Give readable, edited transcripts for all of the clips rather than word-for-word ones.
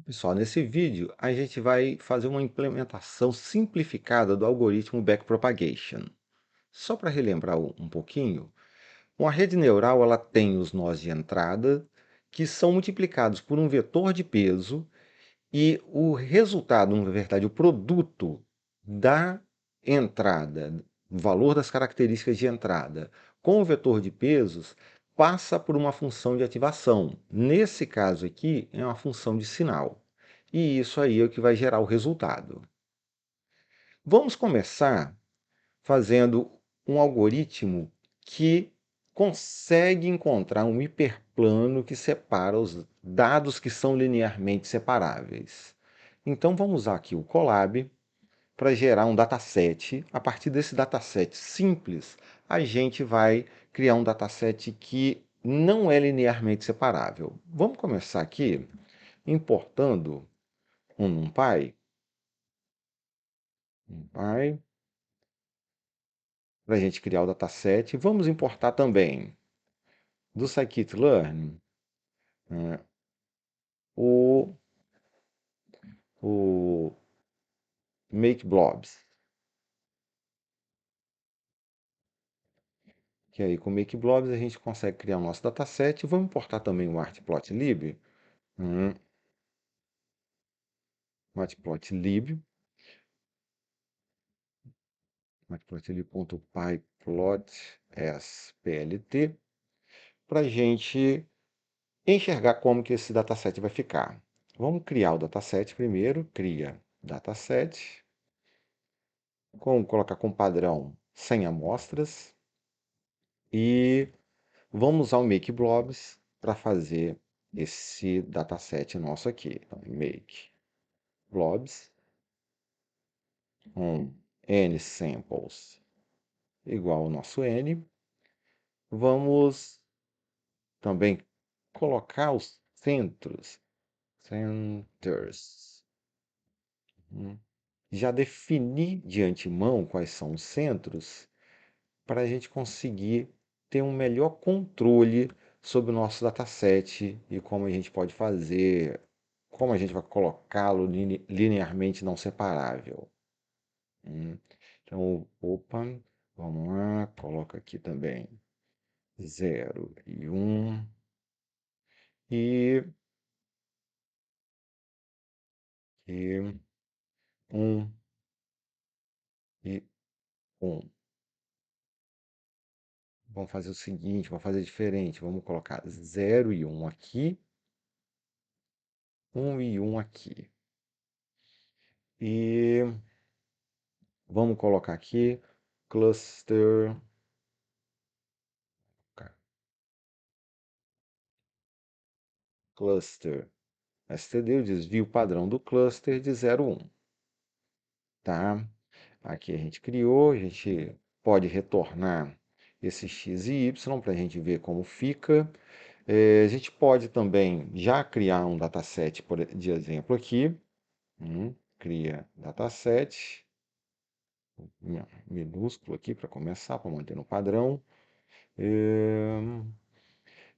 Pessoal, nesse vídeo a gente vai fazer uma implementação simplificada do algoritmo backpropagation. Só para relembrar um pouquinho, uma rede neural ela tem os nós de entrada que são multiplicados por um vetor de peso e o resultado, na verdade, o produto da entrada, o valor das características de entrada com o vetor de pesos passa por uma função de ativação. Nesse caso aqui, é uma função de sinal. E isso aí é o que vai gerar o resultado. Vamos começar fazendo um algoritmo que consegue encontrar um hiperplano que separa os dados que são linearmente separáveis. Então vamos usar aqui o Colab para gerar um dataset. A partir desse dataset simples, a gente vai criar um dataset que não é linearmente separável. Vamos começar aqui importando um NumPy. NumPy para a gente criar o dataset. Vamos importar também do scikit-learn o, o makeblobs. Que aí com o makeblobs a gente consegue criar o nosso dataset. Vamos importar também o matplotlib. Matplotlib. matplotlib.pyplot.splt para a gente enxergar como que esse dataset vai ficar. Vamos criar o dataset primeiro. Cria dataset. Vamos colocar como padrão 100 amostras. E vamos usar o makeblobs para fazer esse dataset nosso aqui. Então, makeblobs n samples igual ao nosso n. Vamos também colocar os centers. Já definir de antemão quais são os centros para a gente conseguir ter um melhor controle sobre o nosso dataset e como a gente pode fazer, como a gente vai colocá-lo linearmente não separável. Então, opa, vamos lá, coloca aqui também 0 e 1 e 1 e 1. Vamos fazer o seguinte, vamos fazer diferente. Vamos colocar 0 e 1 aqui, 1 e 1 aqui. E vamos colocar aqui cluster std, o desvio padrão do cluster de 0, 1. Tá? Aqui a gente criou, a gente pode retornar esse x e y para a gente ver como fica. A gente pode também já criar um dataset de exemplo aqui. Cria dataset, minúsculo aqui para começar, para manter no padrão.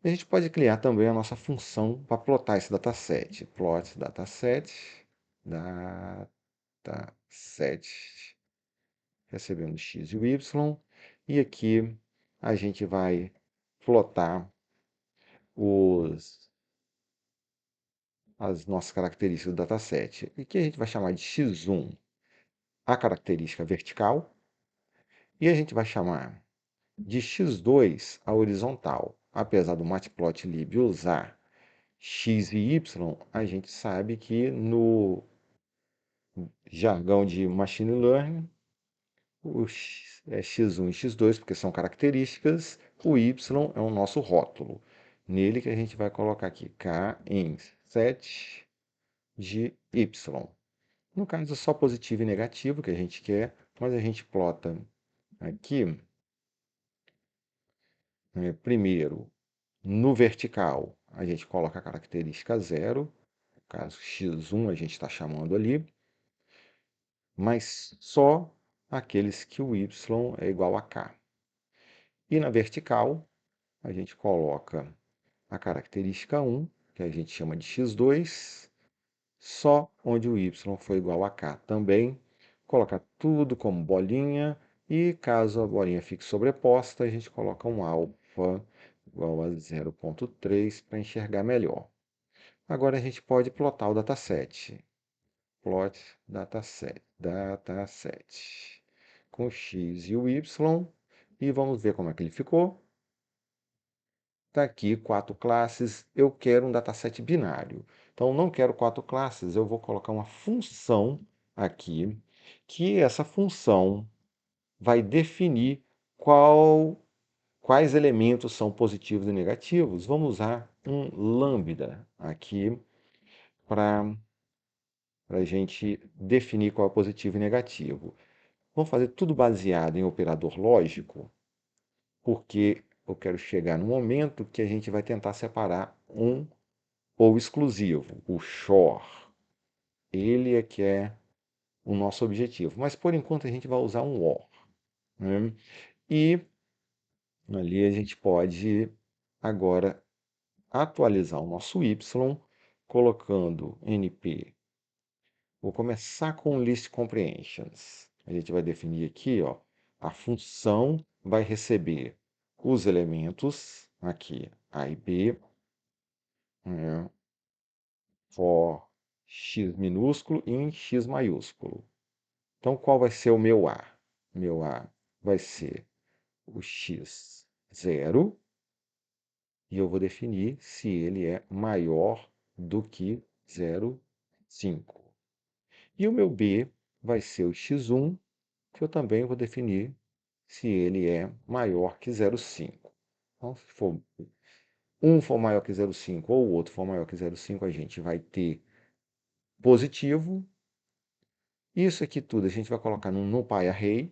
A gente pode criar também a nossa função para plotar esse dataset. Plot dataset, recebendo x e o y. E aqui a gente vai plotar as nossas características do dataset. E que a gente vai chamar de x1 a característica vertical. E a gente vai chamar de x2 a horizontal. Apesar do matplotlib usar x e y, a gente sabe que no jargão de machine learning, o x é x1 e x2, porque são características, o y é o nosso rótulo. Nele que a gente vai colocar aqui k em 7 de y. No caso, só positivo e negativo que a gente quer, mas a gente plota aqui, primeiro, no vertical, a gente coloca a característica 0, no caso x1 a gente está chamando ali, mas só aqueles que o y é igual a k. E na vertical, a gente coloca a característica 1, que a gente chama de x2, só onde o y for igual a k. Também colocar tudo como bolinha e caso a bolinha fique sobreposta, a gente coloca um alfa igual a 0,3 para enxergar melhor. Agora a gente pode plotar o dataset. Plot dataset com o x e o y e vamos ver como é que ele ficou. Está aqui 4 classes, eu quero um dataset binário. Então, não quero 4 classes, eu vou colocar uma função aqui, que essa função vai definir quais elementos são positivos e negativos. Vamos usar um lambda aqui para a gente definir qual é positivo e negativo. Vamos fazer tudo baseado em operador lógico, porque eu quero chegar no momento que a gente vai tentar separar um ou exclusivo, o XOR. Ele é que é o nosso objetivo. Mas por enquanto a gente vai usar um OR. Né? E ali a gente pode agora atualizar o nosso Y, colocando NP. Vou começar com List Comprehensions. A gente vai definir aqui, ó, a função vai receber os elementos, aqui, A e B, né, for x minúsculo e em x maiúsculo. Então, qual vai ser o meu A? Meu A vai ser o x0, e eu vou definir se ele é maior do que 0,5. E o meu B vai ser o x1, que eu também vou definir se ele é maior que 0,5. Então, se for um for maior que 0,5 ou o outro for maior que 0,5, a gente vai ter positivo. Isso aqui tudo a gente vai colocar no NumPy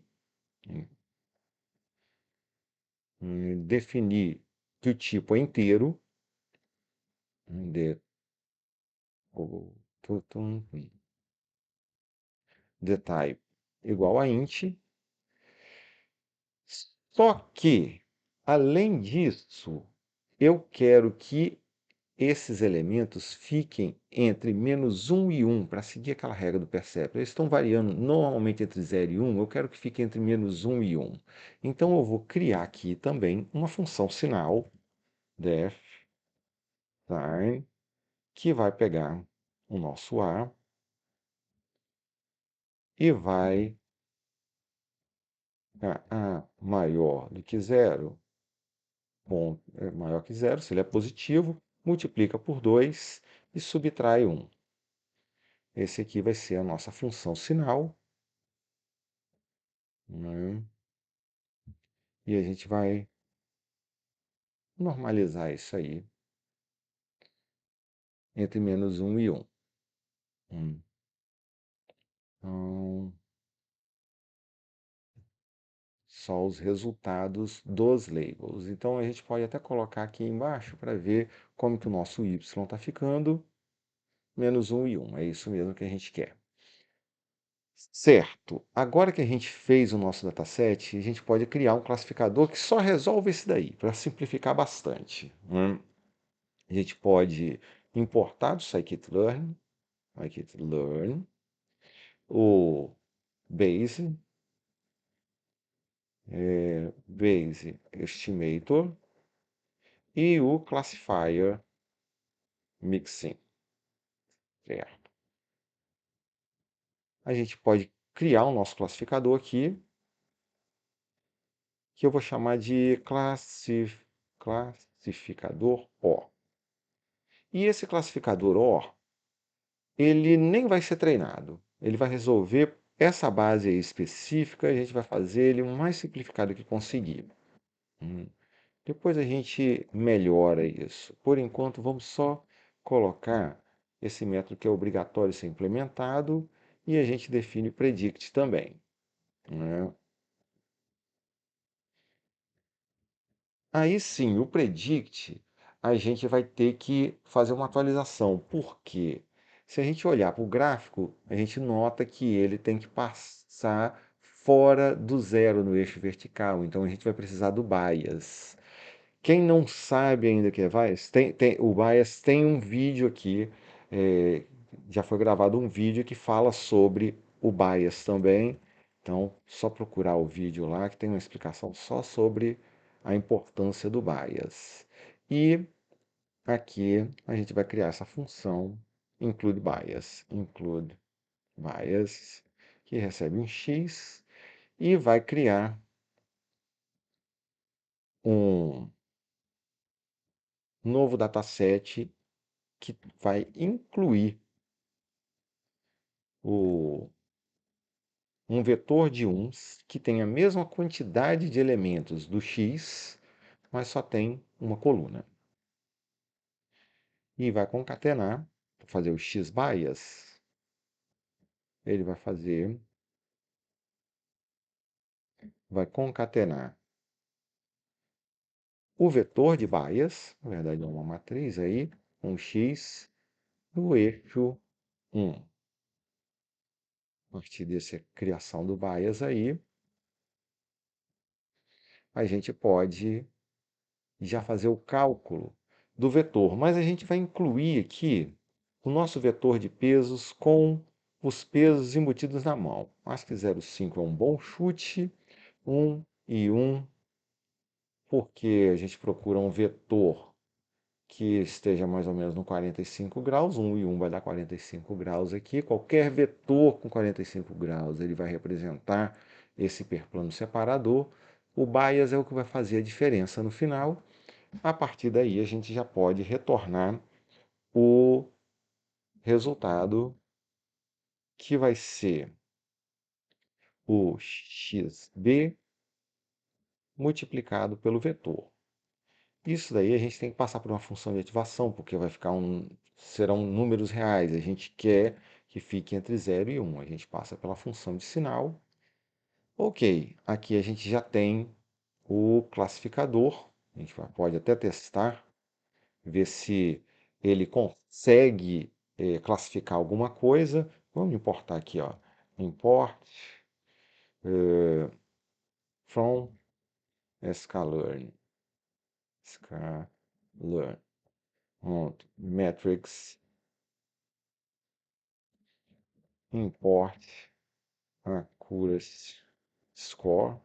definir que o tipo é inteiro, de, the type igual a int, só que, além disso, eu quero que esses elementos fiquem entre -1 e 1, para seguir aquela regra do perceptron. Eles estão variando normalmente entre 0 e 1, eu quero que fique entre -1 e 1. Então eu vou criar aqui também uma função sinal, def sign, que vai pegar o nosso A e vai A maior do que zero, maior que zero, se ele é positivo, multiplica por 2 e subtrai 1. Esse aqui vai ser a nossa função sinal, né? E a gente vai normalizar isso aí entre -1 e 1. Então, só os resultados dos labels. Então, a gente pode até colocar aqui embaixo para ver como que o nosso y está ficando. -1 e 1, é isso mesmo que a gente quer. Certo, agora que a gente fez o nosso dataset, a gente pode criar um classificador que só resolve esse daí, para simplificar bastante. A gente pode importar do scikit-learn, o base, base estimator e o classifier mixin. Certo. A gente pode criar o nosso classificador aqui, que eu vou chamar de classificador O. E esse classificador OR, ele nem vai ser treinado. Ele vai resolver essa base aí específica, a gente vai fazer ele o mais simplificado que conseguir. Depois a gente melhora isso. Por enquanto, vamos só colocar esse método que é obrigatório ser implementado e a gente define o predict também, né? Aí sim, o predict, a gente vai ter que fazer uma atualização. Por quê? Se a gente olhar para o gráfico, a gente nota que ele tem que passar fora do zero no eixo vertical. Então a gente vai precisar do bias. Quem não sabe ainda o que é bias, o bias tem um vídeo aqui já foi gravado um vídeo que fala sobre o bias também. Então, só procurar o vídeo lá que tem uma explicação só sobre a importância do bias. E aqui a gente vai criar essa função include bias, que recebe um x e vai criar um novo dataset que vai incluir o, um vetor de uns que tem a mesma quantidade de elementos do x, mas só tem uma coluna. E vai concatenar, para fazer o x-bias, ele vai concatenar o vetor de bias, na verdade é uma matriz aí, um x no eixo 1. A partir dessa criação do bias aí, a gente pode já fazer o cálculo do vetor, mas a gente vai incluir aqui o nosso vetor de pesos com os pesos embutidos na mão. Acho que 0,5 é um bom chute, 1 e 1, porque a gente procura um vetor que esteja mais ou menos no 45 graus, 1 e 1 vai dar 45 graus aqui. Qualquer vetor com 45 graus, ele vai representar esse hiperplano separador. O bias é o que vai fazer a diferença no final. A partir daí, a gente já pode retornar o resultado, que vai ser o xb multiplicado pelo vetor. Isso daí a gente tem que passar por uma função de ativação, porque serão números reais. A gente quer que fique entre 0 e 1. A gente passa pela função de sinal. Ok, aqui a gente já tem o classificador. A gente pode até testar, ver se ele consegue classificar alguma coisa. Vamos importar aqui, ó. Import from sklearn. Sklearn. Metrics. Import accuracy score.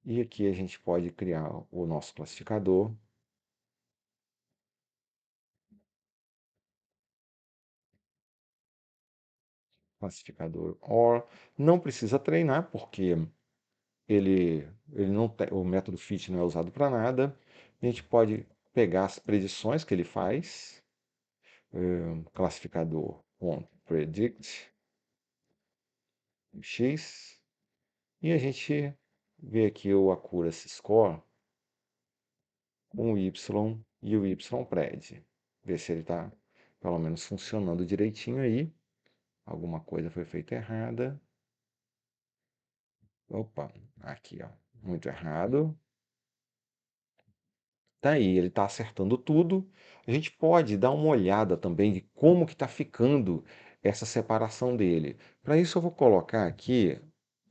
E aqui a gente pode criar o nosso classificador. Classificador OR. Não precisa treinar, porque ele não tem, o método fit não é usado para nada. A gente pode pegar as predições que ele faz. Classificador predict x. E a gente vê aqui o accuracy score com o y e o ypred. Ver se ele está pelo menos funcionando direitinho aí. Alguma coisa foi feita errada. Opa, aqui ó, muito errado. Tá aí, ele está acertando tudo. A gente pode dar uma olhada também de como que está ficando essa separação dele. Para isso eu vou colocar aqui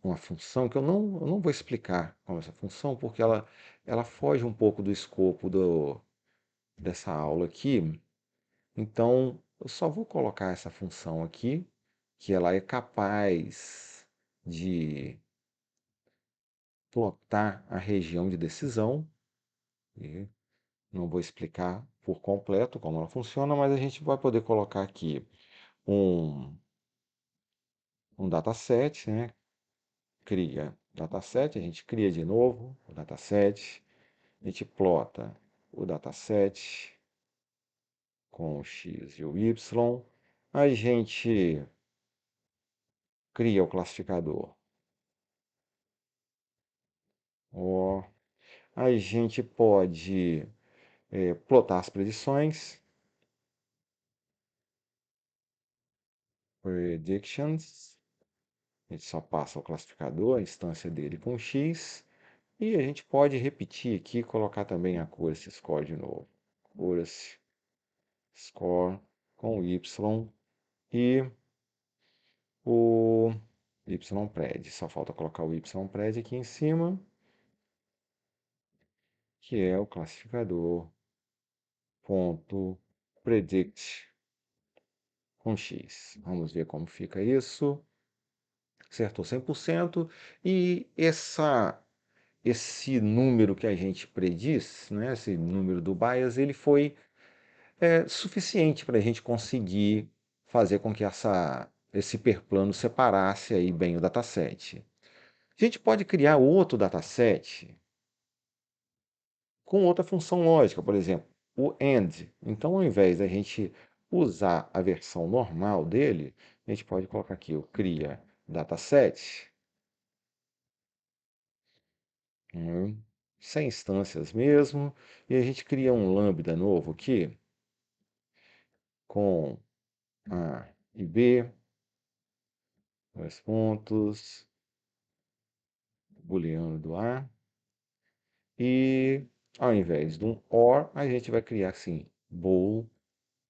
uma função que eu não vou explicar como essa função, porque ela foge um pouco do escopo dessa aula aqui. Então, eu só vou colocar essa função aqui, que ela é capaz de plotar a região de decisão. E não vou explicar por completo como ela funciona, mas a gente vai poder colocar aqui um, um dataset, né? Cria dataset, a gente cria de novo o dataset, a gente plota o dataset com o x e o y, a gente cria o classificador. Ó, a gente pode plotar as predições, predictions, a gente só passa o classificador, a instância dele com x, e a gente pode repetir aqui e colocar também a accuracy score de novo. Accuracy score com y e o ypred. Só falta colocar o ypred aqui em cima, que é o classificador ponto predict com x. Vamos ver como fica isso. Acertou 100%. E esse número que a gente prediz, né, esse número do bias, ele foi suficiente para a gente conseguir fazer com que esse hiperplano separasse aí bem o dataset. A gente pode criar outro dataset com outra função lógica, por exemplo, o AND. Então, ao invés da gente usar a versão normal dele, a gente pode colocar aqui o cria dataset, sem instâncias mesmo, e a gente cria um lambda novo aqui com A e B, dois pontos, booleano do A, e ao invés de um OR, a gente vai criar assim, bool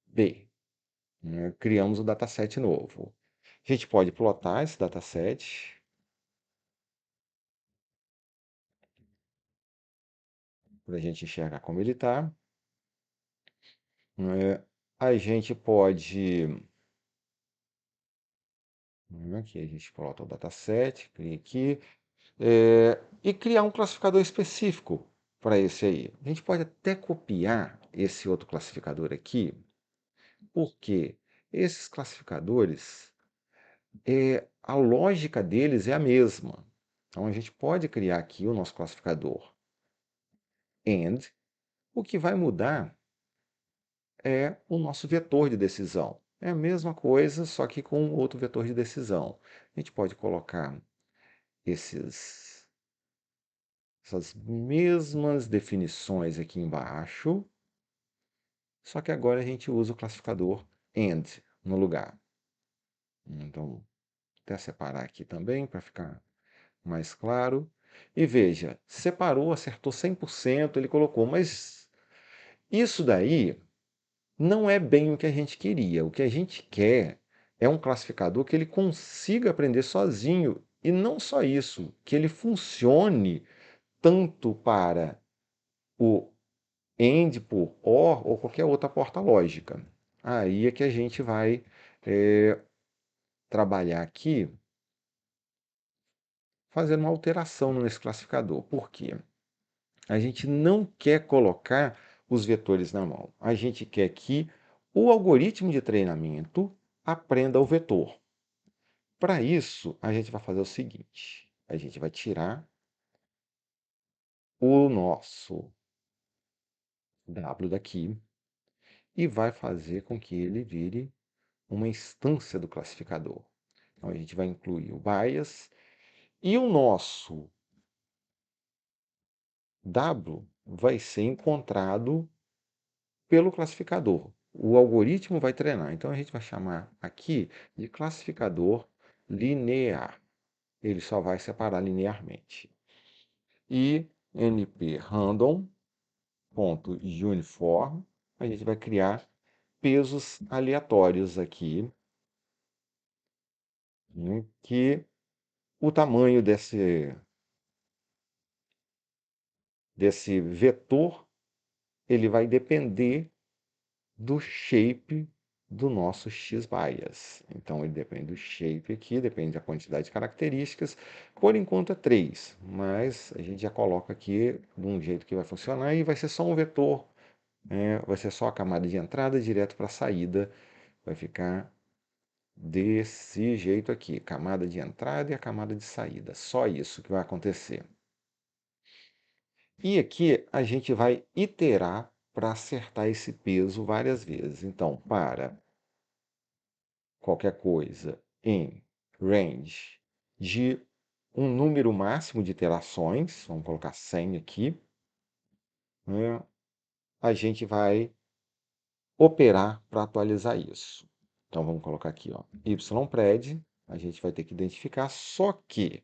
B. Né? Criamos o dataset novo. A gente pode plotar esse dataset para a gente enxergar como ele está. A gente pode. Aqui a gente plota o dataset, cria aqui. E criar um classificador específico para esse aí. A gente pode até copiar esse outro classificador aqui, porque esses classificadores, a lógica deles é a mesma. Então a gente pode criar aqui o nosso classificador AND. O que vai mudar é o nosso vetor de decisão. É a mesma coisa, só que com outro vetor de decisão. A gente pode colocar essas mesmas definições aqui embaixo, só que agora a gente usa o classificador AND no lugar. Então, até separar aqui também para ficar mais claro. E veja, separou, acertou 100%, ele colocou, mas isso daí não é bem o que a gente queria. O que a gente quer é um classificador que ele consiga aprender sozinho. E não só isso, que ele funcione tanto para o AND por OR ou qualquer outra porta lógica. Aí é que a gente vai trabalhar aqui fazendo uma alteração nesse classificador. Por quê? A gente não quer colocar os vetores na mão. A gente quer que o algoritmo de treinamento aprenda o vetor. Para isso, a gente vai fazer o seguinte: a gente vai tirar o nosso W daqui e vai fazer com que ele vire uma instância do classificador. Então, a gente vai incluir o bias e o nosso W vai ser encontrado pelo classificador. O algoritmo vai treinar. Então, a gente vai chamar aqui de classificador linear. Ele só vai separar linearmente. E np_random.uniform, a gente vai criar pesos aleatórios aqui, né, que o tamanho desse vetor ele vai depender do shape do nosso x-bias. Então, ele depende do shape aqui, depende da quantidade de características. Por enquanto é 3, mas a gente já coloca aqui de um jeito que vai funcionar e vai ser só um vetor, vai ser só a camada de entrada direto para a saída. Vai ficar desse jeito aqui, camada de entrada e a camada de saída. Só isso que vai acontecer. E aqui a gente vai iterar para acertar esse peso várias vezes. Então, para qualquer coisa em range de um número máximo de iterações, vamos colocar 100 aqui, né, a gente vai operar para atualizar isso. Então, vamos colocar aqui, ó, ypred, a gente vai ter que identificar, só que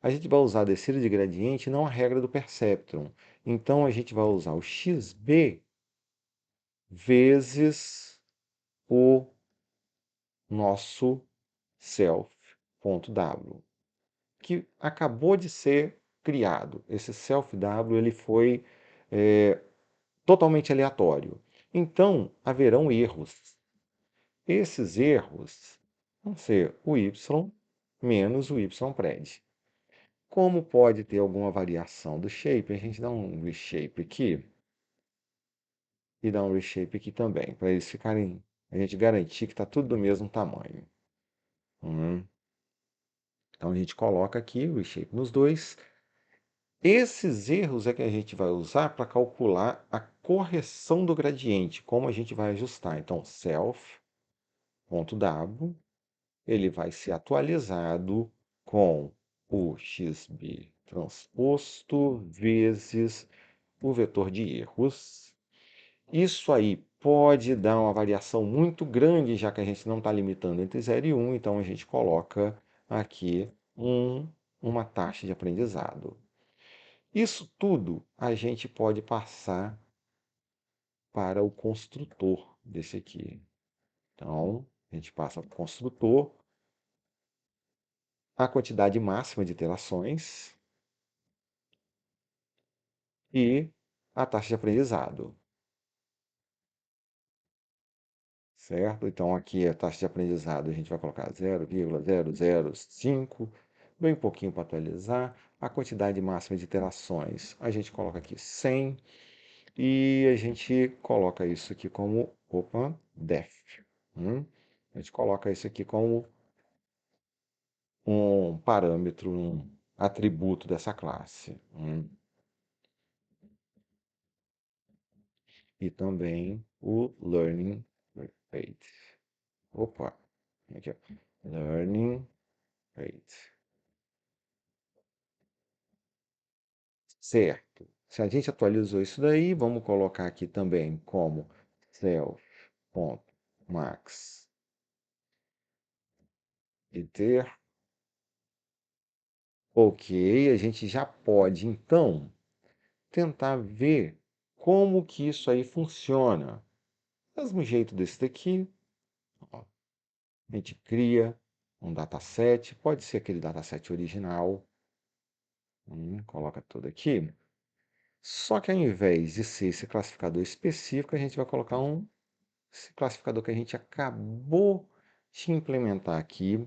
a gente vai usar a descida de gradiente, não a regra do perceptron. Então, a gente vai usar o xb vezes o nosso self.w, que acabou de ser criado. Esse self.w ele foi totalmente aleatório. Então, haverão erros. Esses erros vão ser o y menos o ypred. Como pode ter alguma variação do shape, a gente dá um reshape aqui e dá um reshape aqui também, para eles ficarem, a gente garantir que está tudo do mesmo tamanho. Então a gente coloca aqui o reshape nos dois. Esses erros é que a gente vai usar para calcular a correção do gradiente, como a gente vai ajustar. Então, self.w, ele vai ser atualizado com o xb transposto vezes o vetor de erros. Isso aí pode dar uma variação muito grande, já que a gente não está limitando entre 0 e 1, então a gente coloca aqui uma taxa de aprendizado. Isso tudo a gente pode passar para o construtor desse aqui. Então, a gente passa para o construtor a quantidade máxima de iterações e a taxa de aprendizado. Certo? Então, aqui a taxa de aprendizado a gente vai colocar 0,005, bem pouquinho para atualizar. A quantidade máxima de iterações a gente coloca aqui 100 e a gente coloca isso aqui como, def. A gente coloca isso aqui como um parâmetro, um atributo dessa classe. E também o learning rate. Aqui, ó. Learning rate. Certo. Se a gente atualizou isso daí, vamos colocar aqui também como self.max iter. Ok, a gente já pode então tentar ver como que isso aí funciona. Mesmo jeito desse daqui, ó, a gente cria um dataset, pode ser aquele dataset original, coloca tudo aqui. Só que ao invés de ser esse classificador específico, a gente vai colocar esse classificador que a gente acabou de implementar aqui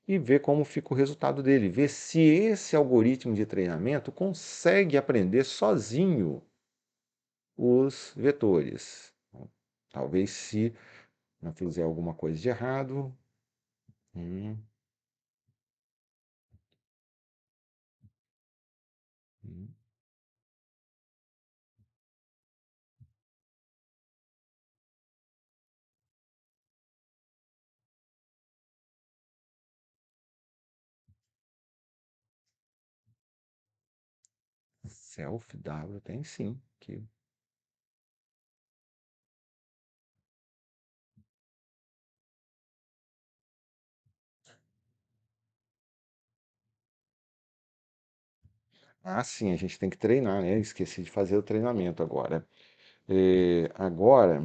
e ver como fica o resultado dele, ver se esse algoritmo de treinamento consegue aprender sozinho os vetores. Talvez se não fizer alguma coisa de errado. hum, hum, Self-W tem sim. Ah, sim, a gente tem que treinar, né? Esqueci de fazer o treinamento agora. Agora,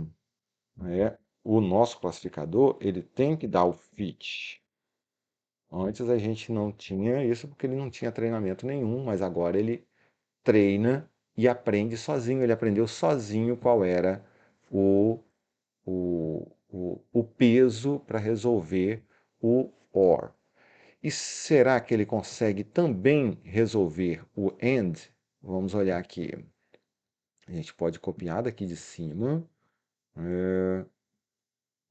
o nosso classificador, ele tem que dar o fit. Antes a gente não tinha isso porque ele não tinha treinamento nenhum, mas agora ele treina e aprende sozinho. Ele aprendeu sozinho qual era o peso para resolver o OR. E será que ele consegue também resolver o AND? Vamos olhar aqui. A gente pode copiar daqui de cima,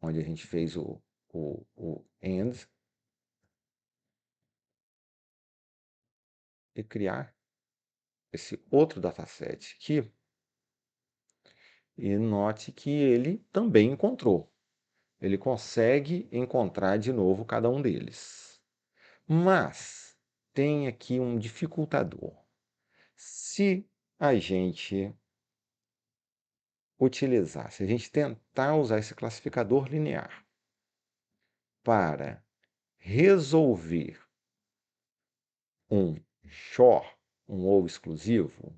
onde a gente fez o AND, e criar esse outro dataset aqui. E note que ele também encontrou. Ele consegue encontrar de novo cada um deles. Mas tem aqui um dificultador. Se a gente se a gente tentar usar esse classificador linear para resolver um XOR, um ou exclusivo,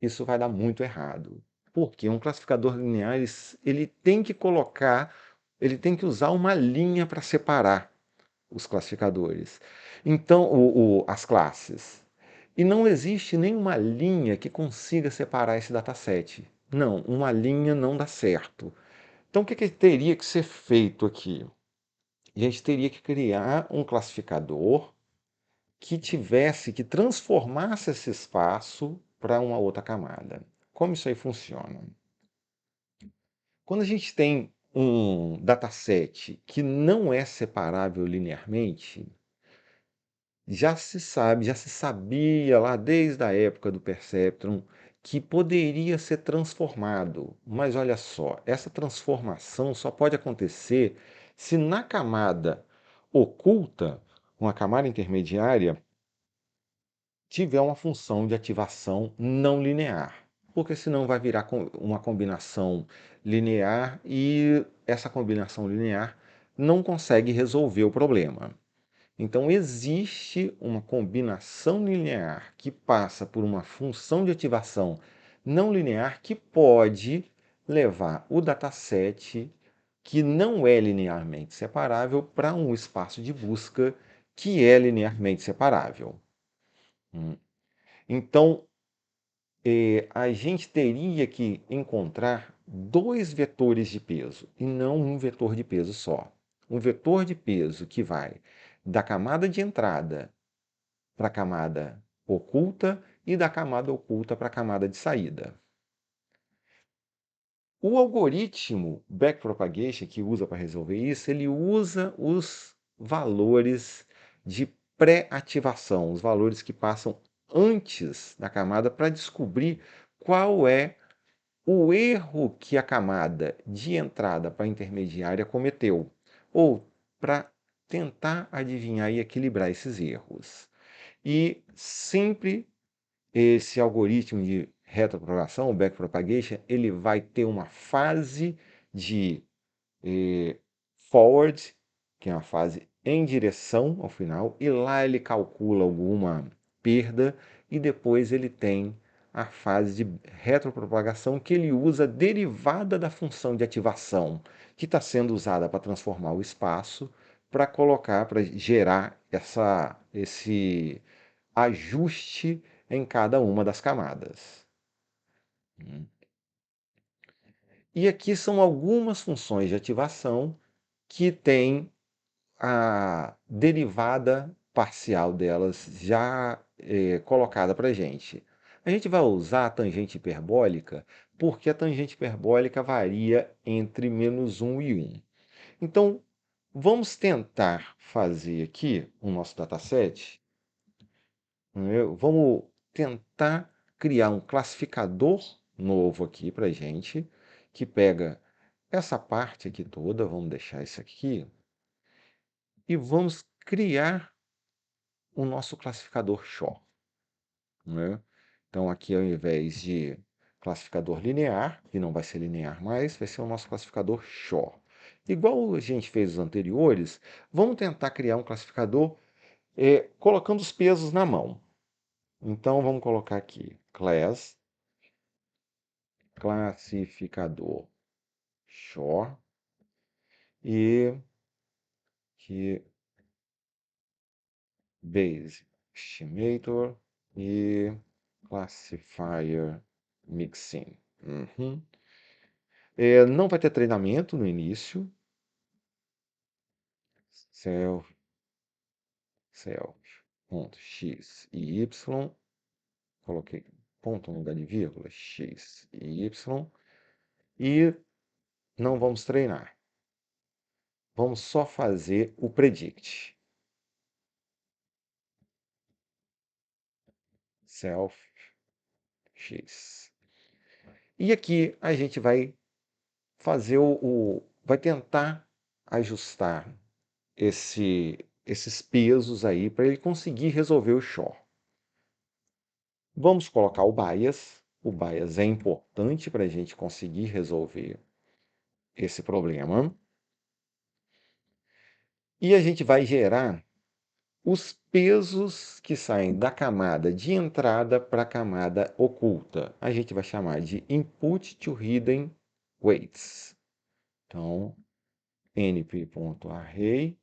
isso vai dar muito errado. Porque um classificador linear, ele tem que colocar, ele tem que usar uma linha para separar os classificadores. Então, as classes. E não existe nenhuma linha que consiga separar esse dataset. Não, uma linha não dá certo. Então, o que teria que ser feito aqui? A gente teria que criar um classificador que transformasse esse espaço para uma outra camada. Como isso aí funciona? Quando a gente tem um dataset que não é separável linearmente, já se sabia lá desde a época do Perceptron que poderia ser transformado. Mas olha só, essa transformação só pode acontecer se na camada oculta, uma camada intermediária, tiver uma função de ativação não linear. Porque senão vai virar uma combinação linear e essa combinação linear não consegue resolver o problema. Então, existe uma combinação linear que passa por uma função de ativação não linear que pode levar o dataset que não é linearmente separável para um espaço de busca que é linearmente separável. Então, a gente teria que encontrar dois vetores de peso e não um vetor de peso só. Um vetor de peso que vai da camada de entrada para a camada oculta e da camada oculta para a camada de saída. O algoritmo backpropagation que usa para resolver isso, ele usa os valores de pré-ativação, os valores que passam antes da camada para descobrir qual é o erro que a camada de entrada para a intermediária cometeu, ou para tentar adivinhar e equilibrar esses erros. E sempre esse algoritmo de retropropagação, o backpropagation, ele vai ter uma fase de forward, que é uma fase em direção ao final, e lá ele calcula alguma perda, e depois ele tem a fase de retropropagação, que ele usa derivada da função de ativação, que está sendo usada para transformar o espaço, para colocar, para gerar esse ajuste em cada uma das camadas. E aqui são algumas funções de ativação que têm a derivada parcial delas já colocada para a gente. A gente vai usar a tangente hiperbólica porque a tangente hiperbólica varia entre -1 e 1. Então, vamos tentar fazer aqui o nosso dataset. Vamos tentar criar um classificador novo aqui para a gente, que pega essa parte aqui toda, vamos deixar isso aqui, e vamos criar o nosso classificador Shaw. Então, aqui ao invés de classificador linear, que não vai ser linear mais, vai ser o nosso classificador Shaw. Igual a gente fez os anteriores, vamos tentar criar um classificador colocando os pesos na mão. Então, vamos colocar aqui, classificador Shaw e que base estimator e classifier mixin. Não vai ter treinamento no início. Self.x e y. Coloquei ponto no lugar de vírgula, x e y. E não vamos treinar. Vamos só fazer o predict. Self.x. E aqui a gente vai fazer vai tentar ajustar esses pesos aí para ele conseguir resolver o Shaw. Vamos colocar o bias. O bias é importante para a gente conseguir resolver esse problema. E a gente vai gerar os pesos que saem da camada de entrada para a camada oculta. A gente vai chamar de input to hidden weights. Então, np.array.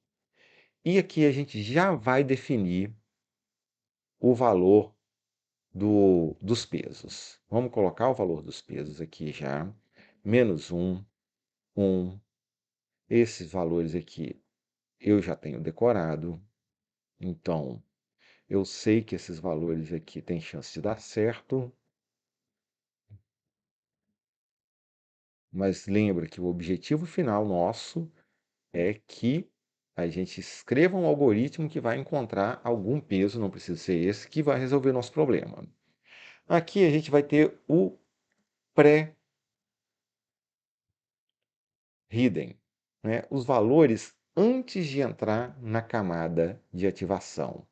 E aqui a gente já vai definir o valor dos pesos. Vamos colocar o valor dos pesos aqui já. Menos 1, 1. Esses valores aqui eu já tenho decorado. Então, eu sei que esses valores aqui têm chance de dar certo. Mas lembra que o objetivo final nosso é que a gente escreva um algoritmo que vai encontrar algum peso, não precisa ser esse, que vai resolver nosso problema. Aqui a gente vai ter o pré-hidden, né? Os valores antes de entrar na camada de ativação.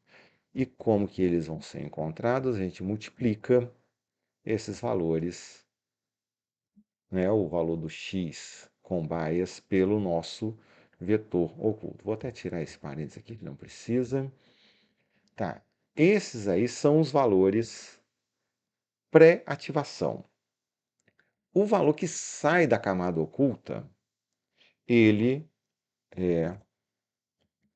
E como que eles vão ser encontrados? A gente multiplica esses valores, né, o valor do x com bias pelo nosso vetor oculto. Vou até tirar esse parênteses aqui que não precisa. Tá. Esses aí são os valores pré-ativação. O valor que sai da camada oculta, ele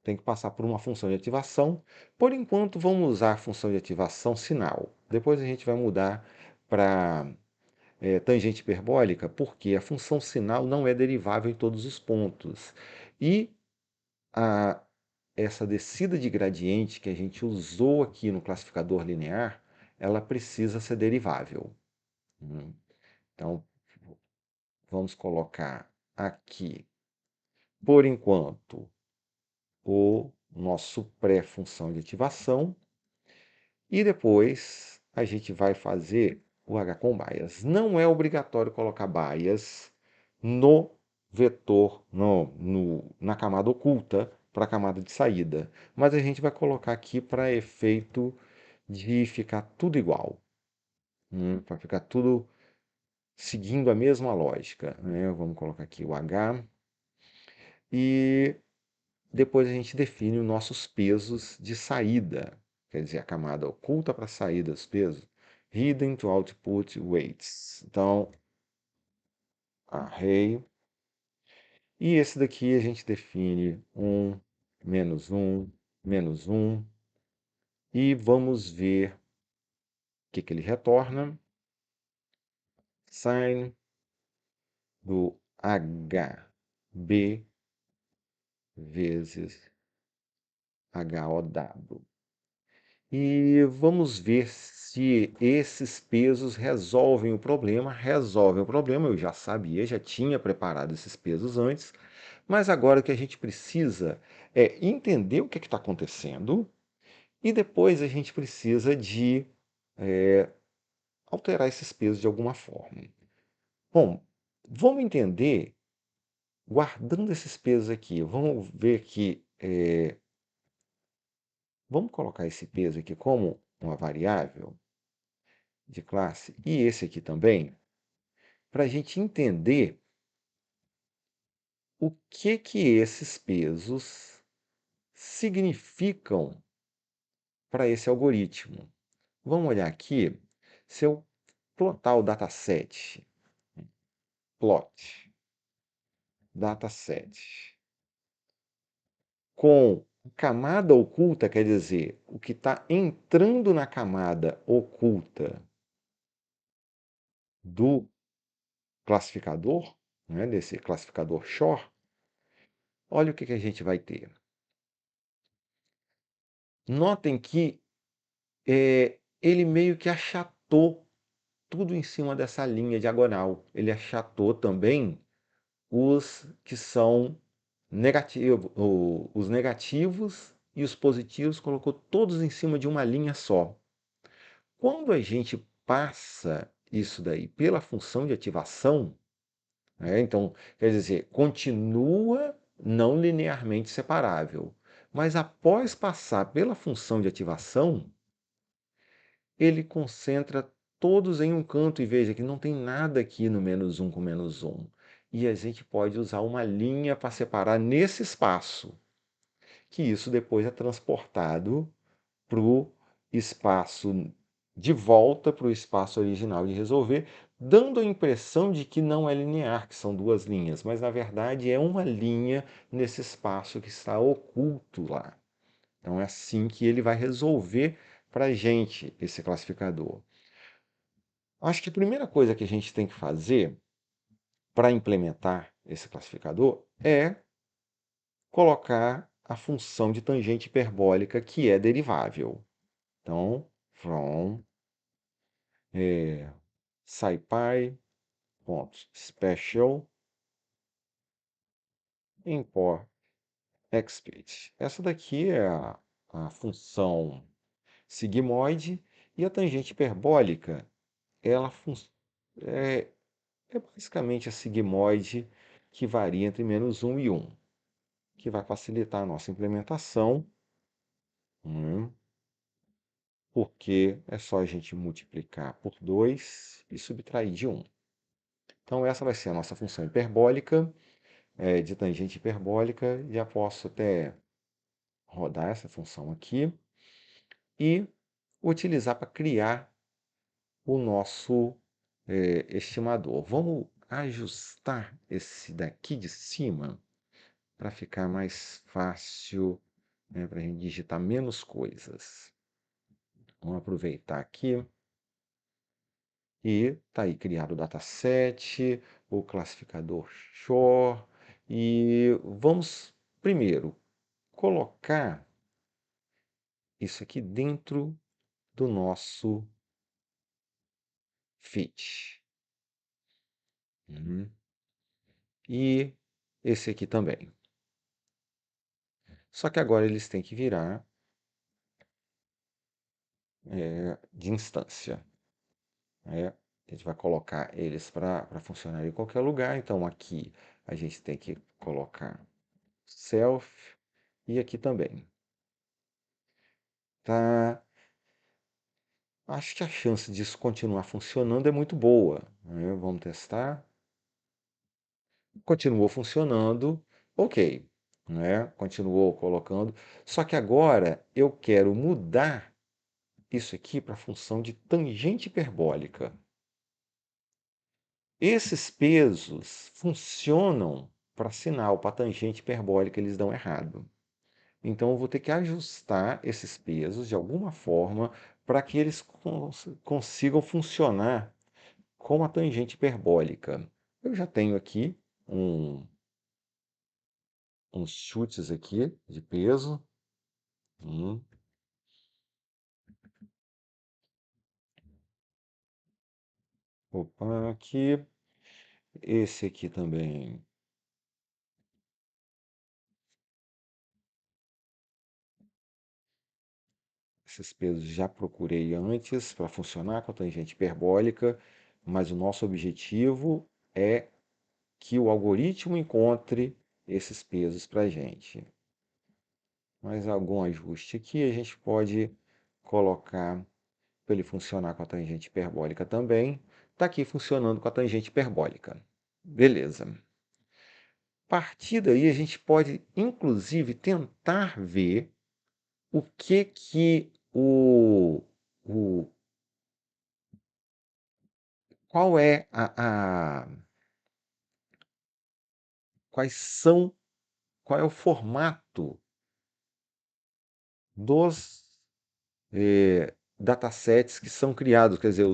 tem que passar por uma função de ativação. Por enquanto, vamos usar a função de ativação sinal. Depois a gente vai mudar para tangente hiperbólica, porque a função sinal não é derivável em todos os pontos. E a, essa descida de gradiente que a gente usou aqui no classificador linear, ela precisa ser derivável. Então, vamos colocar aqui, por enquanto, o nosso pré-função de ativação e depois a gente vai fazer o H com bias. Não é obrigatório colocar bias no vetor, na camada oculta para a camada de saída, mas a gente vai colocar aqui para efeito de ficar tudo igual, para ficar tudo seguindo a mesma lógica, né? Vamos colocar aqui o H e depois a gente define os nossos pesos de saída, quer dizer, a camada oculta para a saída dos pesos, hidden to output weights. Então, array. E esse daqui a gente define 1, menos 1. E vamos ver o que ele retorna. Sin do HB vezes HOW. E vamos ver se esses pesos resolvem o problema. Resolvem o problema, eu já sabia, já tinha preparado esses pesos antes, mas agora o que a gente precisa é entender o que está acontecendo e depois a gente precisa de alterar esses pesos de alguma forma. Bom, vamos entender, guardando esses pesos aqui, vamos ver que vamos colocar esse peso aqui como uma variável de classe e esse aqui também, para a gente entender o que esses pesos significam para esse algoritmo. Vamos olhar aqui, se eu plotar o dataset, plot, dataset, com camada oculta, quer dizer, o que está entrando na camada oculta do classificador, né, desse classificador Shor, olha o que a gente vai ter. Notem que ele meio que achatou tudo em cima dessa linha diagonal. Ele achatou também os que são negativos, os negativos e os positivos, colocou todos em cima de uma linha só. Quando a gente passa isso daí pela função de ativação, né, então, quer dizer, continua não linearmente separável. Mas após passar pela função de ativação, ele concentra todos em um canto e veja que não tem nada aqui no menos 1 com menos 1. E a gente pode usar uma linha para separar nesse espaço, que isso depois é transportado para o espaço de volta para o espaço original de resolver, dando a impressão de que não é linear, que são duas linhas, mas na verdade é uma linha nesse espaço que está oculto lá. Então é assim que ele vai resolver para a gente esse classificador? Acho que a primeira coisa que a gente tem que fazer para implementar esse classificador é colocar a função de tangente hiperbólica que é derivável. Então, from scipy.special import xsplit. Essa daqui é a função sigmoide e a tangente hiperbólica, ela é, é basicamente a sigmoide que varia entre -1 e 1, que vai facilitar a nossa implementação, né? Porque é só a gente multiplicar por 2 e subtrair de 1. Então, essa vai ser a nossa função hiperbólica, de tangente hiperbólica. Já posso até rodar essa função aqui e utilizar para criar o nosso estimador. Vamos ajustar esse daqui de cima para ficar mais fácil, né, para a gente digitar menos coisas. Vamos aproveitar aqui. E está aí criado o dataset, o classificador Shore. E vamos primeiro colocar isso aqui dentro do nosso fit. E esse aqui também. Só que agora eles têm que virar de instância. Né? A gente vai colocar eles para funcionar em qualquer lugar. Então aqui a gente tem que colocar self e aqui também. Tá? Acho que a chance disso continuar funcionando é muito boa, né? Vamos testar. Continuou funcionando, ok, né? Continuou colocando. Só que agora eu quero mudar isso aqui para a função de tangente hiperbólica. Esses pesos funcionam para sinal, para tangente hiperbólica, eles dão errado. Então eu vou ter que ajustar esses pesos de alguma forma para que eles consigam funcionar com a tangente hiperbólica. Eu já tenho aqui uns chutes aqui de peso. Opa, aqui. Esse aqui também. Esses pesos já procurei antes para funcionar com a tangente hiperbólica, mas o nosso objetivo é que o algoritmo encontre esses pesos para a gente. Mais algum ajuste aqui a gente pode colocar para ele funcionar com a tangente hiperbólica também. Está aqui funcionando com a tangente hiperbólica. Beleza. A partir daí a gente pode, inclusive, tentar ver o que qual é quais são, qual é o formato dos datasets que são criados, quer dizer,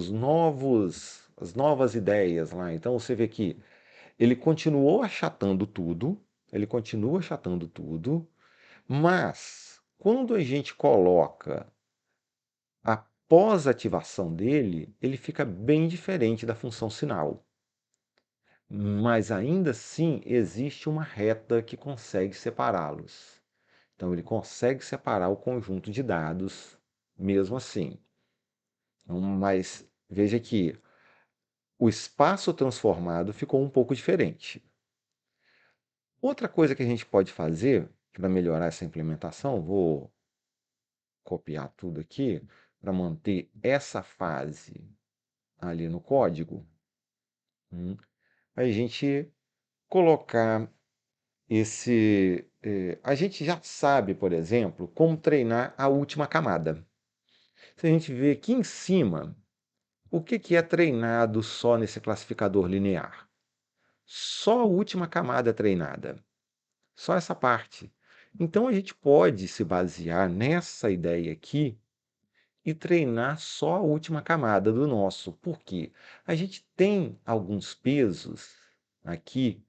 as novas ideias lá. Então você vê que ele continuou achatando tudo, ele continua achatando tudo, mas quando a gente coloca a pós-ativação dele, ele fica bem diferente da função sinal. Mas ainda assim existe uma reta que consegue separá-los. Então ele consegue separar o conjunto de dados mesmo assim. Então, mas veja que o espaço transformado ficou um pouco diferente. Outra coisa que a gente pode fazer para melhorar essa implementação, vou copiar tudo aqui para manter essa fase ali no código. A gente colocar a gente já sabe, por exemplo, como treinar a última camada. Se a gente vê aqui em cima, o que é treinado só nesse classificador linear? Só a última camada é treinada. Só essa parte. Então a gente pode se basear nessa ideia aqui e treinar só a última camada do nosso. Por quê? A gente tem alguns pesos aqui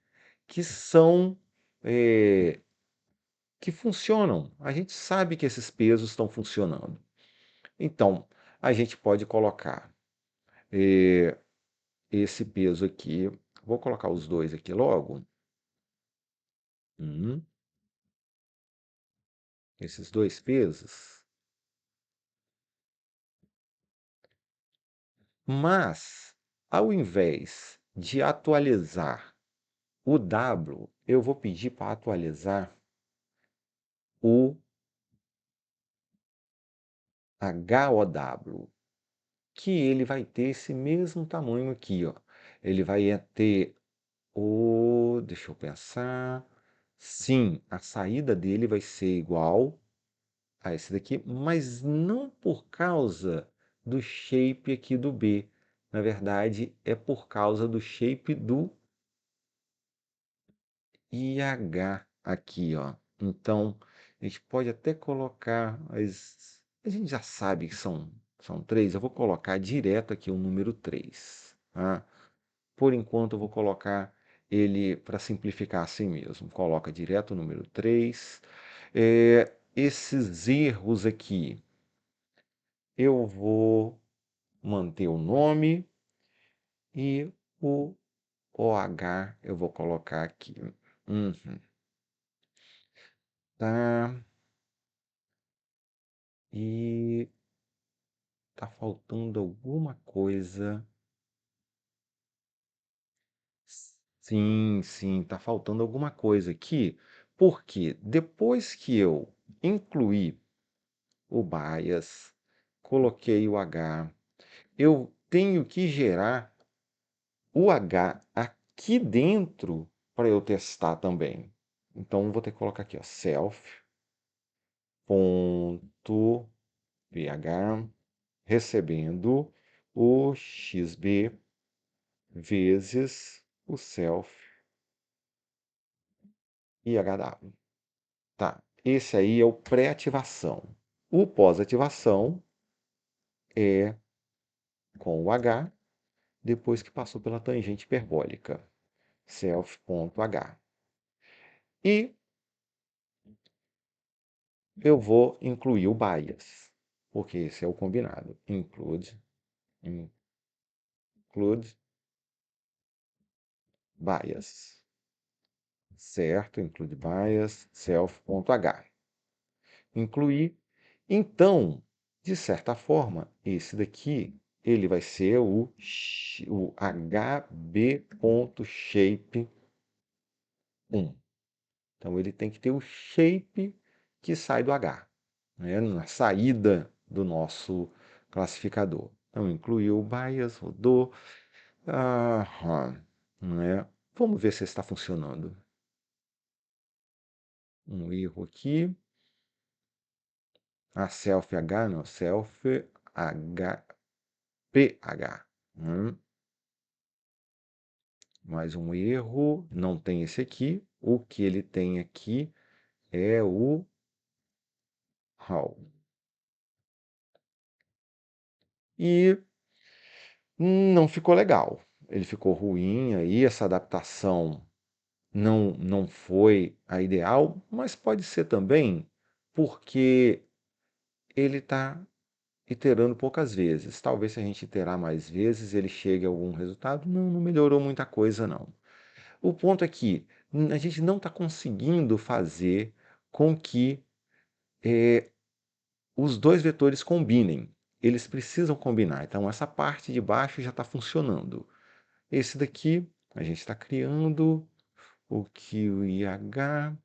que são que funcionam. A gente sabe que esses pesos estão funcionando. Então, a gente pode colocar esse peso aqui. Vou colocar os dois aqui logo. Esses dois pesos. Mas, ao invés de atualizar o W, eu vou pedir para atualizar o HOW, que ele vai ter esse mesmo tamanho aqui, ó. Ele vai ter o... Deixa eu pensar... Sim, a saída dele vai ser igual a esse daqui, mas não por causa do shape aqui do B. Na verdade, é por causa do shape do IH aqui, ó. Então, a gente pode até colocar as... A gente já sabe que são três. Eu vou colocar direto aqui o número 3. Tá? Por enquanto, eu vou colocar ele para simplificar assim mesmo. Coloca direto o número 3. Esses erros aqui, eu vou manter o nome e o OH eu vou colocar aqui. Uhum. Tá. E tá faltando alguma coisa. Sim, sim, tá faltando alguma coisa aqui. Porque depois que eu incluí o bias, coloquei o H, eu tenho que gerar o H aqui dentro para eu testar também. Então, vou ter que colocar aqui, ó, self.ph recebendo o xb vezes o self e HW. Tá, esse aí é o pré-ativação. O pós-ativação é com o H, depois que passou pela tangente hiperbólica, self.h. E eu vou incluir o bias, porque esse é o combinado. Include bias. Certo? Include bias, self.h. Incluir. Então, de certa forma, esse daqui ele vai ser o hb.shape 1. Então, ele tem que ter o shape que sai do H, né, na saída do nosso classificador. Então, incluiu o bias, rodou. Né? Vamos ver se está funcionando. Um erro aqui. Self H, não, self H, PH. Mais um erro, não tem esse aqui. O que ele tem aqui é o how. E não ficou legal. Ele ficou ruim aí, essa adaptação não foi a ideal, mas pode ser também porque ele está iterando poucas vezes. Talvez se a gente iterar mais vezes, ele chegue a algum resultado. Não melhorou muita coisa, não. O ponto é que a gente não está conseguindo fazer com que os dois vetores combinem. Eles precisam combinar. Então, essa parte de baixo já está funcionando. Esse daqui, a gente está criando o QIH,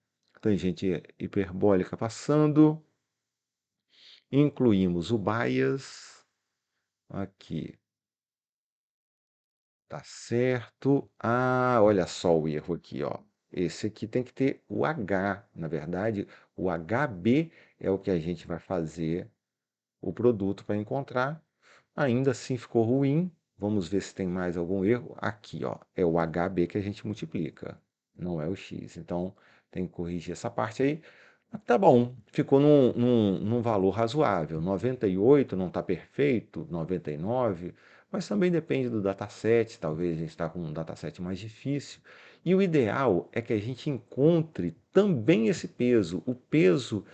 tangente hiperbólica passando. Incluímos o bias aqui. Tá certo. Olha só o erro aqui, ó. Esse aqui tem que ter o H. Na verdade, o HB é o que a gente vai fazer o produto para encontrar. Ainda assim ficou ruim. Vamos ver se tem mais algum erro. Aqui, ó, é o HB que a gente multiplica, não é o X. Então, tem que corrigir essa parte aí. Tá bom, ficou num valor razoável. 98 não está perfeito, 99, mas também depende do dataset. Talvez a gente está com um dataset mais difícil. E o ideal é que a gente encontre também esse peso. O peso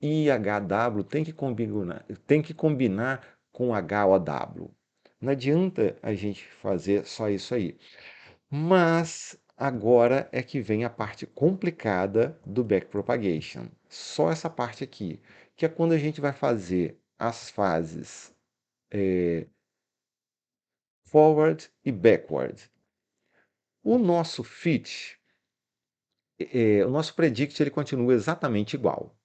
IHW tem que combinar com HOW. Não adianta a gente fazer só isso aí. Mas agora é que vem a parte complicada do backpropagation. Só essa parte aqui, que é quando a gente vai fazer as fases forward e backward. O nosso fit, o nosso predict, ele continua exatamente igual.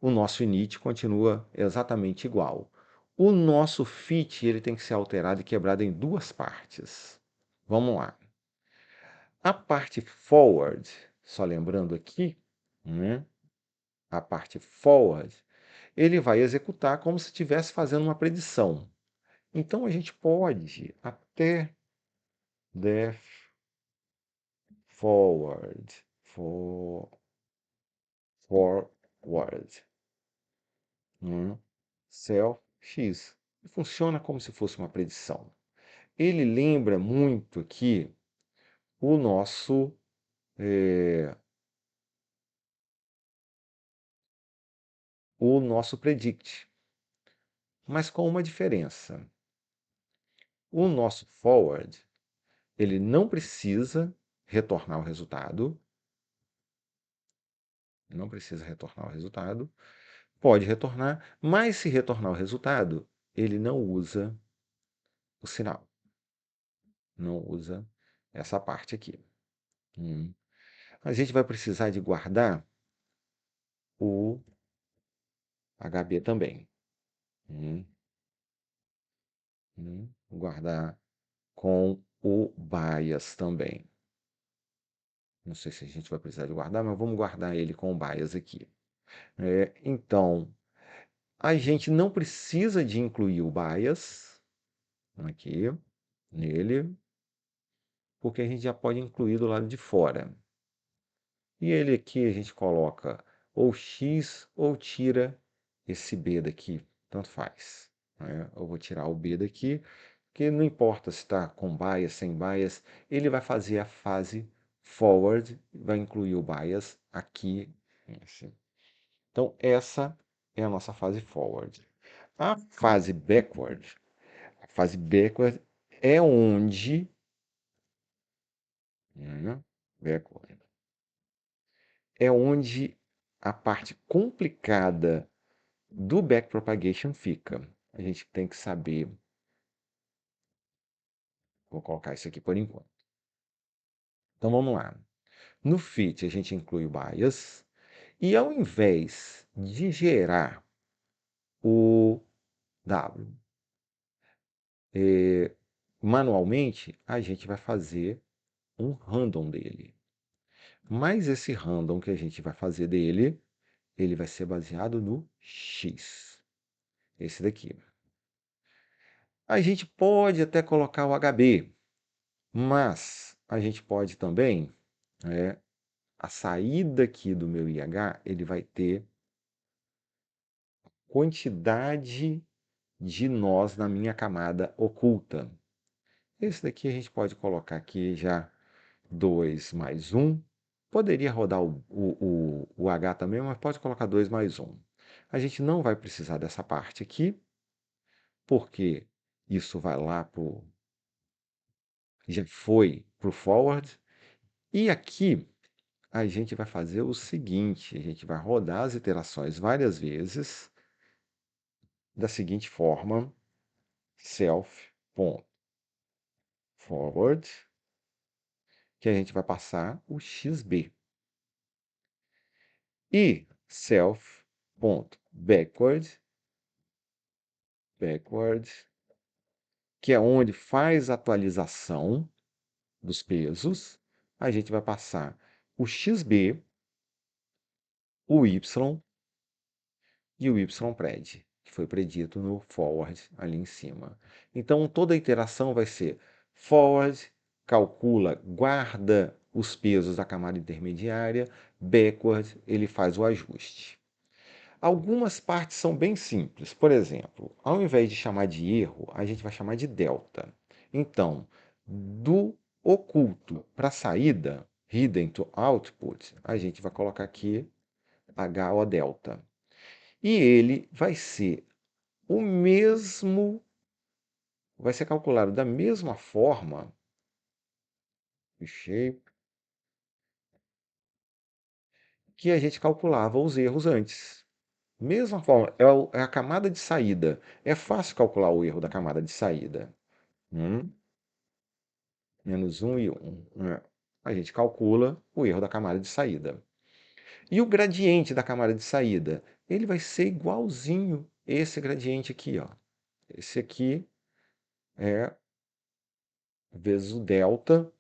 O nosso init continua exatamente igual. O nosso fit, ele tem que ser alterado e quebrado em duas partes. Vamos lá. A parte forward, só lembrando aqui, né, a parte forward, ele vai executar como se estivesse fazendo uma predição. Então a gente pode até def forward, forward, self x. Funciona como se fosse uma predição. Ele lembra muito aqui o nosso predict, mas com uma diferença. O nosso forward, ele não precisa retornar o resultado, não precisa retornar o resultado, pode retornar, mas se retornar o resultado, ele não usa o sinal, não usa essa parte aqui. A gente vai precisar de guardar o HB também. Guardar com o bias também. Não sei se a gente vai precisar de guardar, mas vamos guardar ele com o bias aqui. Então, a gente não precisa de incluir o bias aqui, nele, porque a gente já pode incluir do lado de fora. E ele aqui a gente coloca ou X ou tira esse B daqui, tanto faz. Eu vou tirar o B daqui, que não importa se está com bias, sem bias, ele vai fazer a fase forward, vai incluir o bias aqui. Assim. Então, essa é a nossa fase forward. A fase backward é onde, backward, é onde a parte complicada do backpropagation fica. A gente tem que saber, vou colocar isso aqui por enquanto. Então vamos lá. No fit a gente inclui o bias e ao invés de gerar o W manualmente, a gente vai fazer um random dele. Mas esse random que a gente vai fazer dele, ele vai ser baseado no X. Esse daqui. A gente pode até colocar o HB, mas a gente pode também, a saída aqui do meu IH, ele vai ter quantidade de nós na minha camada oculta. Esse daqui a gente pode colocar aqui já 2 mais 1. Poderia rodar o H também, mas pode colocar 2 mais 1. A gente não vai precisar dessa parte aqui, porque isso vai lá para já foi para o forward. E aqui a gente vai fazer o seguinte, a gente vai rodar as iterações várias vezes, da seguinte forma, self.forward, que a gente vai passar o xb. E self.backward, que é onde faz a atualização dos pesos, a gente vai passar o xb, o y e o ypred, que foi predito no forward ali em cima. Então, toda a iteração vai ser forward, calcula, guarda os pesos da camada intermediária, backward ele faz o ajuste. Algumas partes são bem simples. Por exemplo, ao invés de chamar de erro, a gente vai chamar de delta. Então, do oculto para a saída, hidden to output, a gente vai colocar aqui HO delta. E ele vai ser o mesmo, vai ser calculado da mesma forma, shape, que a gente calculava os erros antes. Mesma forma, é a camada de saída. É fácil calcular o erro da camada de saída. Menos 1 e 1. A gente calcula o erro da camada de saída. E o gradiente da camada de saída? Ele vai ser igualzinho esse gradiente aqui, ó. Esse aqui é vezes o delta.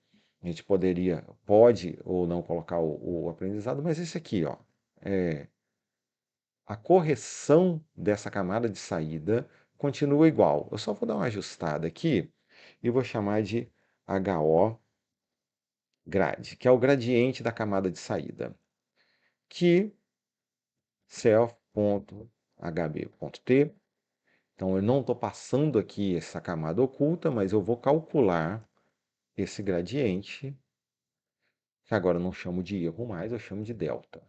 A gente pode ou não colocar o aprendizado, mas esse aqui, ó, é a correção dessa camada de saída continua igual. Eu só vou dar uma ajustada aqui e vou chamar de HO grade, que é o gradiente da camada de saída, que self.hb.t. Então eu não estou passando aqui essa camada oculta, mas eu vou calcular esse gradiente, que agora eu não chamo de erro mais, eu chamo de delta.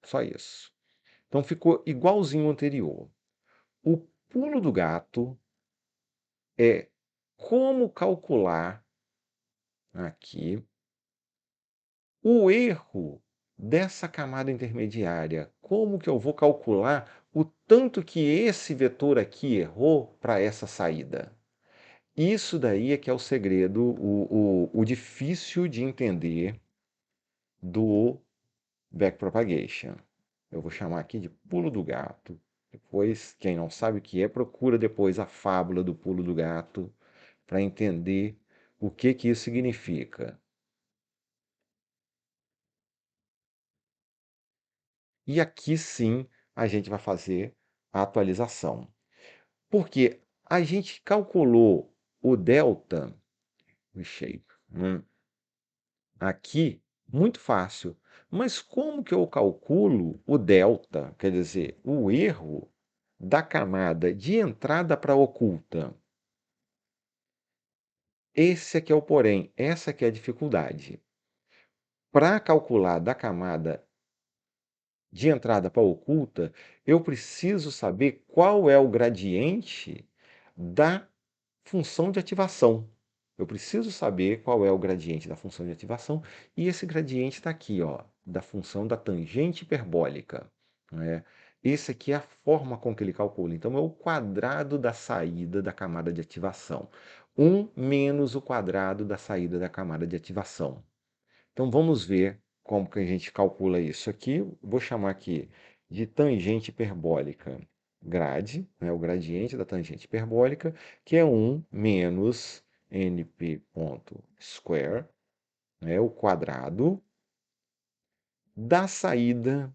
Só isso. Então ficou igualzinho ao anterior. O pulo do gato é como calcular aqui o erro dessa camada intermediária. Como que eu vou calcular o tanto que esse vetor aqui errou para essa saída? Isso daí é que é o segredo, o difícil de entender do backpropagation. Eu vou chamar aqui de pulo do gato. Depois, quem não sabe o que é, procura depois a fábula do pulo do gato para entender o que isso significa. E aqui sim a gente vai fazer a atualização. Porque a gente calculou o delta, shape, aqui, muito fácil. Mas como que eu calculo o delta, quer dizer, o erro da camada de entrada para oculta? Esse aqui é o porém, essa aqui é a dificuldade. Para calcular da camada de entrada para oculta, eu preciso saber qual é o gradiente da função de ativação. Eu preciso saber qual é o gradiente da função de ativação, e esse gradiente está aqui, ó, da função da tangente hiperbólica. Né? Esse aqui é a forma com que ele calcula. Então, é o quadrado da saída da camada de ativação. 1 menos o quadrado da saída da camada de ativação. Então vamos ver como que a gente calcula isso aqui. Vou chamar aqui de tangente hiperbólica grade, né, o gradiente da tangente hiperbólica, que é 1 menos np.square, né, o quadrado da saída.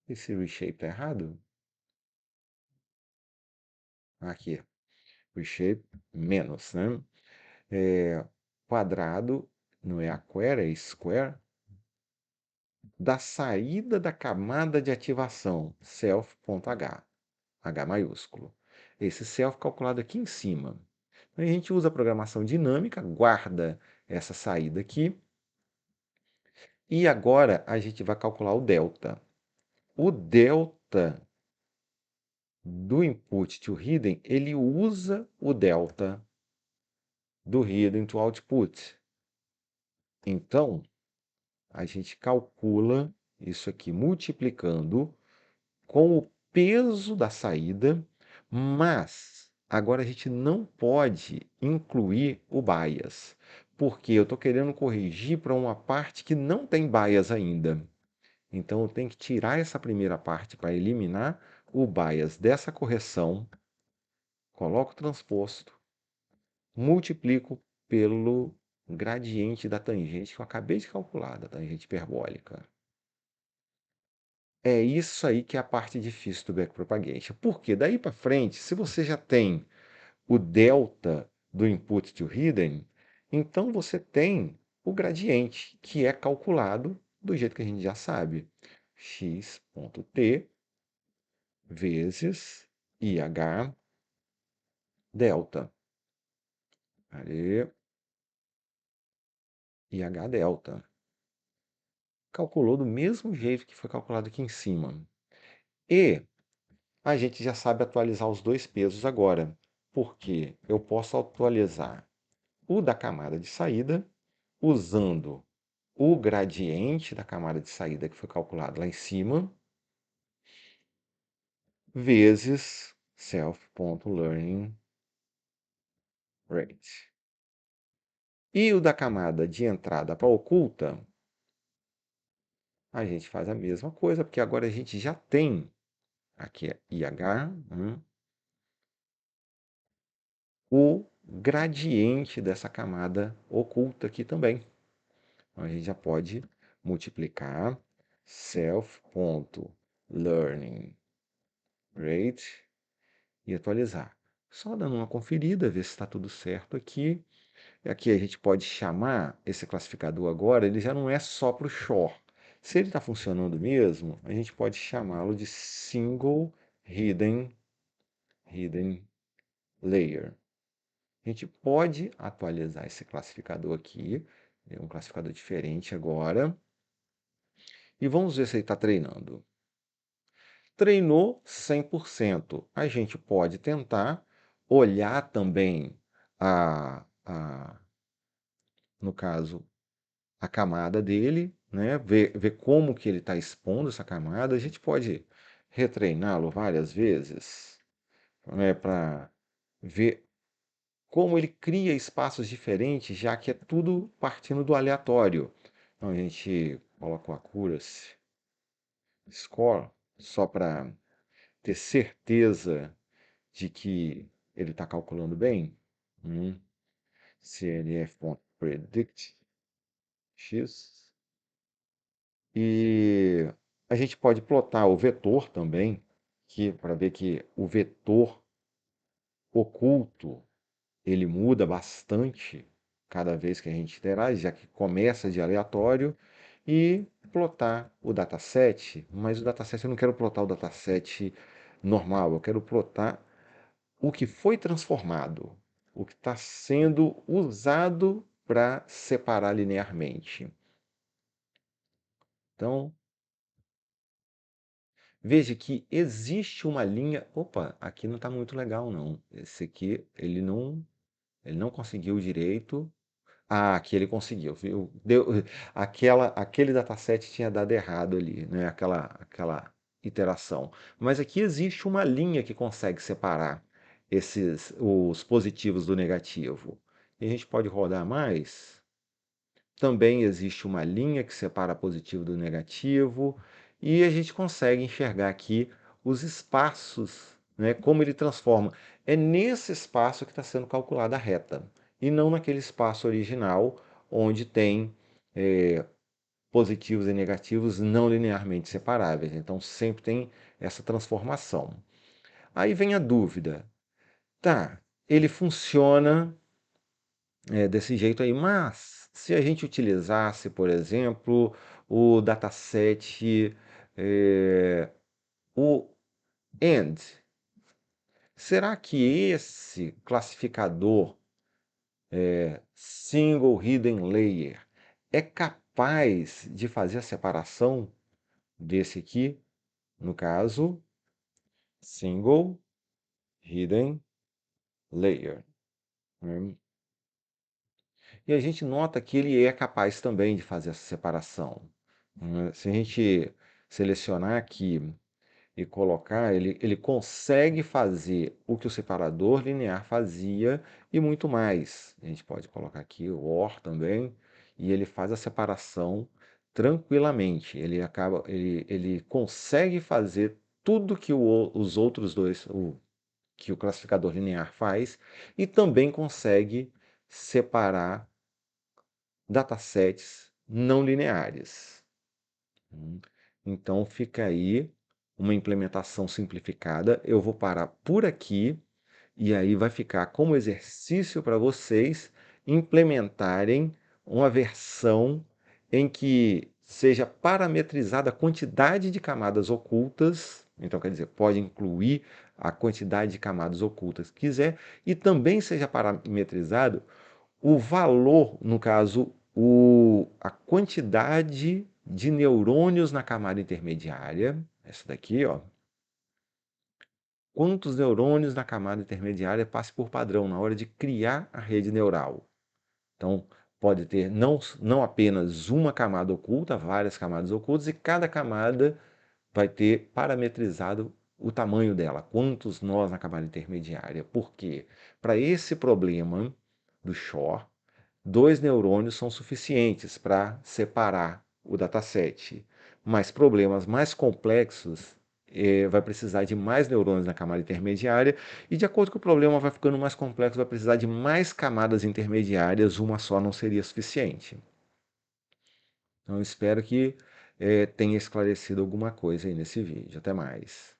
Esse reshape está errado? Aqui, reshape menos, né? Quadrado, não é aquare, é square, da saída da camada de ativação, self.h, H maiúsculo. Esse self calculado aqui em cima. Então, a gente usa a programação dinâmica, guarda essa saída aqui, e agora a gente vai calcular o delta. O delta do input to hidden, ele usa o delta do hidden to output. Então, a gente calcula isso aqui multiplicando com o peso da saída, mas agora a gente não pode incluir o bias, porque eu estou querendo corrigir para uma parte que não tem bias ainda. Então eu tenho que tirar essa primeira parte para eliminar o bias dessa correção, coloco o transposto, multiplico pelo gradiente da tangente que eu acabei de calcular, da tangente hiperbólica. É isso aí que é a parte difícil do backpropagation. Porque daí para frente, se você já tem o delta do input to hidden, então você tem o gradiente, que é calculado do jeito que a gente já sabe. X.t vezes IH delta. IH delta. Calculou do mesmo jeito que foi calculado aqui em cima. E a gente já sabe atualizar os dois pesos agora, porque eu posso atualizar o da camada de saída usando o gradiente da camada de saída que foi calculado lá em cima, vezes self.learning rate. E o da camada de entrada para oculta, a gente faz a mesma coisa, porque agora a gente já tem, aqui é IH, o gradiente dessa camada oculta aqui também. Então, a gente já pode multiplicar self.learning rate e atualizar. Só dando uma conferida, ver se está tudo certo aqui. Aqui a gente pode chamar esse classificador agora, ele já não é só para o shore. Se ele está funcionando mesmo, a gente pode chamá-lo de single hidden layer. A gente pode atualizar esse classificador aqui, é um classificador diferente agora, e vamos ver se ele está treinando. Treinou 100%. A gente pode tentar olhar também, no caso, a camada dele, né? Ver como que ele está expondo essa camada. A gente pode retreiná-lo várias vezes, né? Para ver como ele cria espaços diferentes, já que é tudo partindo do aleatório. Então a gente coloca o accuracy score só para ter certeza de que ele está calculando bem. CNF.predict x. E a gente pode plotar o vetor também, para ver que o vetor oculto ele muda bastante cada vez que a gente interage, já que começa de aleatório, e plotar o dataset, mas o dataset eu não quero plotar o dataset normal, eu quero plotar o que foi transformado, o que está sendo usado para separar linearmente. Então, veja que existe uma linha. Opa, aqui não está muito legal, não. Esse aqui ele não conseguiu direito. Ah, aqui ele conseguiu, viu? Aquele dataset tinha dado errado ali, né? Aquela iteração. Mas aqui existe uma linha que consegue separar os positivos do negativo. E a gente pode rodar mais. Também existe uma linha que separa positivo do negativo. E a gente consegue enxergar aqui os espaços, né? Como ele transforma. É nesse espaço que está sendo calculada a reta e não naquele espaço original onde tem positivos e negativos não linearmente separáveis. Então sempre tem essa transformação. Aí vem a dúvida. Tá, ele funciona desse jeito aí, mas se a gente utilizasse, por exemplo, o dataset, o AND, será que esse classificador Single Hidden Layer é capaz de fazer a separação desse aqui, no caso, Single Hidden Layer, né? E a gente nota que ele é capaz também de fazer essa separação, né? Se a gente selecionar aqui e colocar, ele consegue fazer o que o separador linear fazia e muito mais. A gente pode colocar aqui o OR também, e ele faz a separação tranquilamente. Ele consegue fazer tudo que os outros dois, que o classificador linear faz, e também consegue separar datasets não lineares. Então fica aí uma implementação simplificada. Eu vou parar por aqui e aí vai ficar como exercício para vocês implementarem uma versão em que seja parametrizada a quantidade de camadas ocultas, então quer dizer, pode incluir a quantidade de camadas ocultas que quiser, e também seja parametrizado o valor, no caso, a quantidade de neurônios na camada intermediária, essa daqui, ó, quantos neurônios na camada intermediária passa por padrão na hora de criar a rede neural. Então, pode ter não apenas uma camada oculta, várias camadas ocultas, e cada camada vai ter parametrizado o tamanho dela, quantos nós na camada intermediária. Por quê? Para esse problema do Shor, 2 neurônios são suficientes para separar o dataset. Mas problemas mais complexos vai precisar de mais neurônios na camada intermediária, e de acordo com o problema vai ficando mais complexo, vai precisar de mais camadas intermediárias, uma só não seria suficiente. Então, eu espero que tenha esclarecido alguma coisa aí nesse vídeo. Até mais.